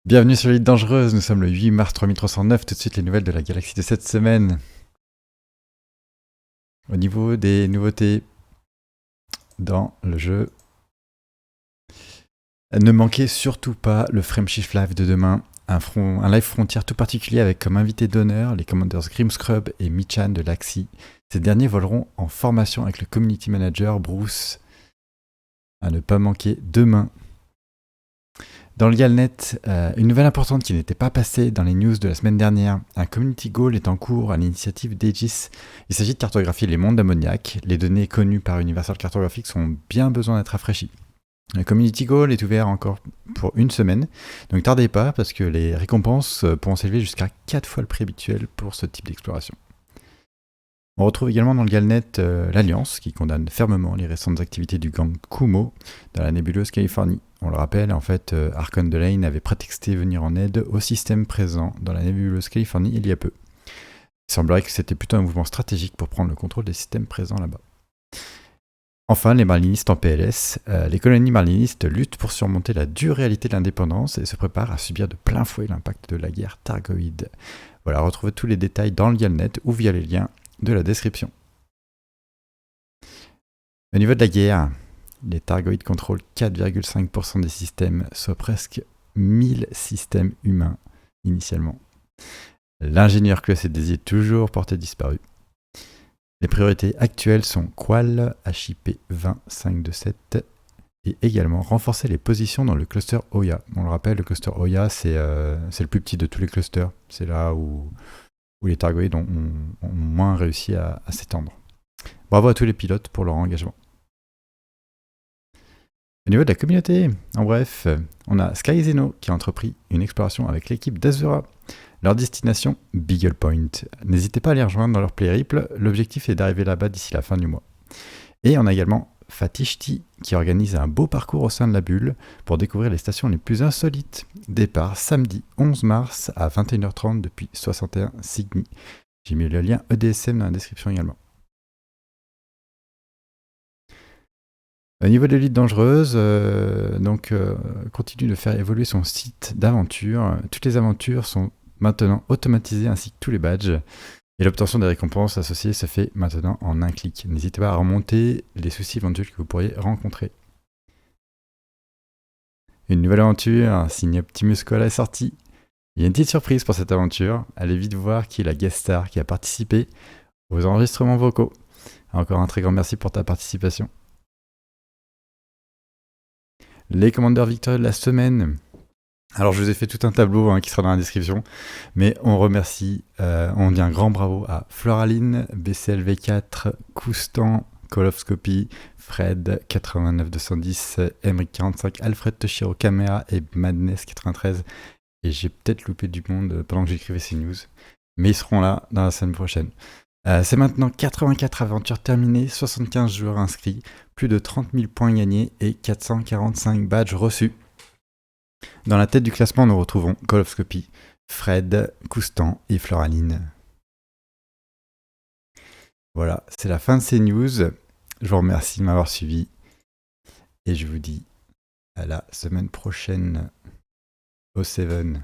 Bienvenue sur l'île dangereuse, nous sommes le 8 mars 3309, tout de suite les nouvelles de la galaxie de cette semaine. Au niveau des nouveautés dans le jeu, ne manquez surtout pas le Frameshift Live de demain, un live frontière tout particulier avec comme invité d'honneur les commanders Grimscrub et Michan de l'Axi. Ces derniers voleront en formation avec le community manager Bruce. À ne pas manquer demain. Dans le Galnet, une nouvelle importante qui n'était pas passée dans les news de la semaine dernière. Un community goal est en cours à l'initiative d'Aegis. Il s'agit de cartographier les mondes d'ammoniac. Les données connues par Universal Cartographic ont bien besoin d'être rafraîchies. Le community goal est ouvert encore pour une semaine, donc tardez pas parce que les récompenses pourront s'élever jusqu'à 4 fois le prix habituel pour ce type d'exploration. On retrouve également dans le Galnet l'Alliance qui condamne fermement les récentes activités du gang Kumo dans la nébuleuse Californie. On le rappelle, en fait, Arkon Delane avait prétexté venir en aide au système présent dans la nébuleuse Californie il y a peu. Il semblerait que c'était plutôt un mouvement stratégique pour prendre le contrôle des systèmes présents là-bas. Enfin, les marlinistes en PLS. Les colonies marlinistes luttent pour surmonter la dure réalité de l'indépendance et se préparent à subir de plein fouet l'impact de la guerre targoïde. Voilà, retrouvez tous les détails dans le Galnet ou via les liens de la description. Au niveau de la guerre, les Targoïdes contrôlent 4,5% des systèmes, soit presque 1000 systèmes humains initialement. L'ingénieur classé des est toujours porté disparu. Les priorités actuelles sont Qual, HIP 20527 et également renforcer les positions dans le cluster Oya. On le rappelle, le cluster Oya, c'est le plus petit de tous les clusters. C'est là où les Targoïdes ont moins réussi à s'étendre. Bravo à tous les pilotes pour leur engagement. Au niveau de la communauté, en bref, on a Sky Zeno qui a entrepris une exploration avec l'équipe d'Azura. Leur destination, Beagle Point. N'hésitez pas à les rejoindre dans leur périple, l'objectif est d'arriver là-bas d'ici la fin du mois. Et on a également Fatishti qui organise un beau parcours au sein de la bulle pour découvrir les stations les plus insolites. Départ samedi 11 mars à 21h30 depuis 61 Cygni. J'ai mis le lien EDSM dans la description également. Au niveau de l'élite dangereuse, continue de faire évoluer son site d'aventure. Toutes les aventures sont maintenant automatisées ainsi que tous les badges. Et l'obtention des récompenses associées se fait maintenant en un clic. N'hésitez pas à remonter les soucis éventuels que vous pourriez rencontrer. Une nouvelle aventure signée Optimus Koala est sortie. Il y a une petite surprise pour cette aventure. Allez vite voir qui est la guest star qui a participé aux enregistrements vocaux. Encore un très grand merci pour ta participation. Les commandeurs victorieux de la semaine. Alors je vous ai fait tout un tableau qui sera dans la description, mais on dit un grand bravo à Floraline, BCLV4, Koustan, Kolofscopy, Fred 89210, Emric 45, Alfred Toshiro Camera et Madness 93. Et j'ai peut-être loupé du monde pendant que j'écrivais ces news, mais ils seront là dans la semaine prochaine. C'est maintenant 84 aventures terminées, 75 joueurs inscrits, plus de 30 000 points gagnés et 445 badges reçus. Dans la tête du classement, nous retrouvons Kolofscopy, Fred, Koustan et Floraline. Voilà, c'est la fin de ces news. Je vous remercie de m'avoir suivi et je vous dis à la semaine prochaine au 7.